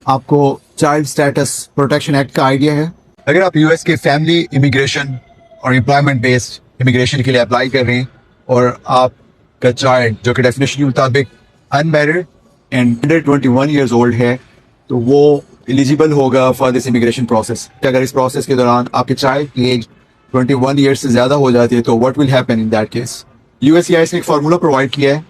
आपको child status protection act का idea है? अगर आप यूएस के फैमिली इमिग्रेशन और एम्प्लॉयमेंट बेस्ड इमिग्रेशन के लिए अप्लाई कर रहे हैं और आपका चाइल्ड जो कि डेफिनेशन के मुताबिक unmarried and under 21 years old है, तो वो एलिजिबल होगा फॉर दिस इमिग्रेशन प्रोसेस। अगर इस प्रोसेस के दौरान आपके चाइल्ड की एज 21 ईयर्स से ज़्यादा हो जाती है तो what will happen in that case? USCIS ने एक फार्मूला प्रोवाइड किया है।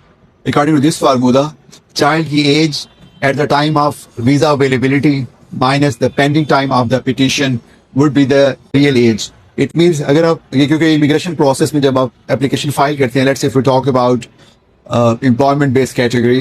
According to this formula, child की age at the time of visa availability minus the pending time of the petition would be the real age. It means अगर आप क्योंकि immigration process में जब आप application file करते हैं, let's say if we talk about employment based category,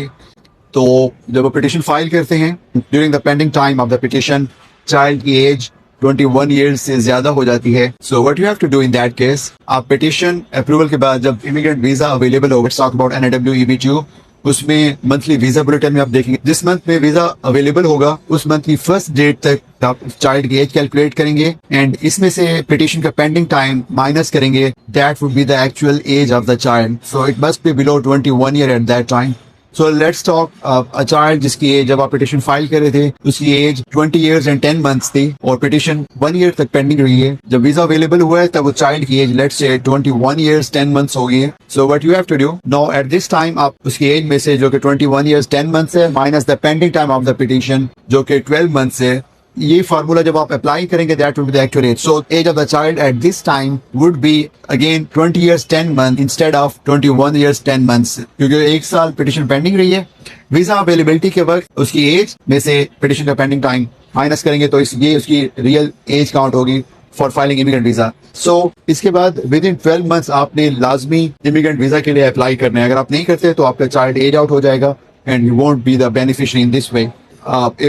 तो जब आप petition file करते हैं during the pending time of the petition, child की age 21 years से ज्यादा हो जाती है। So what you have to do in that case, आप petition approval के बाद जब immigrant visa available हो, let's talk about NAW EB2, उसमें मंथली वीजा बुलेटिन में आप देखेंगे जिस मंथ में वीजा अवेलेबल होगा उस मंथ की फर्स्ट डेट तक आप चाइल्ड की एज कैलकुलेट करेंगे एंड इसमें से पिटीशन का पेंडिंग टाइम माइनस करेंगे। That would be the actual as of the child, so it must be below 21 year at that time. So let's talk a child जिसकी as जब आप petition file कर रहे थे उसकी एज 20 years and 10 months थी और पिटीशन 1 year तक पेंडिंग रही है। जब वीजा अवेलेबल हुआ है तब वो चाइल्ड की as let's say 21 years 10 months हो गई है। So what you have to do now at this time, आप उसकी एज में से जो कि 21 years 10 months है minus the pending time of the petition जो कि 12 months है, ये फार्मूला जब आप अप्लाई करेंगे that would be the actual age. So age of the child at this time would be again 20 years 10 months instead of 21 years 10 months, क्योंकि एक साल पिटीशन पेंडिंग रही है। वीजा अवेलेबिलिटी के वक्त उसकी एज में से पिटीशन का पेंडिंग टाइम माइनस करेंगे तो ये उसकी रियल एज काउंट होगी फॉर फाइलिंग इमिग्रेंट वीजा। सो इसके बाद विद इन 12 months आपने लाजमी इमिग्रेंट वीजा के लिए अप्लाई करना है। अगर आप नहीं करते तो आपका चाइल्ड एज आउट हो जाएगा and you won't be the beneficiary in this way.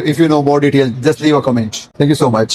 If you know more details, just leave a comment. Thank you so much.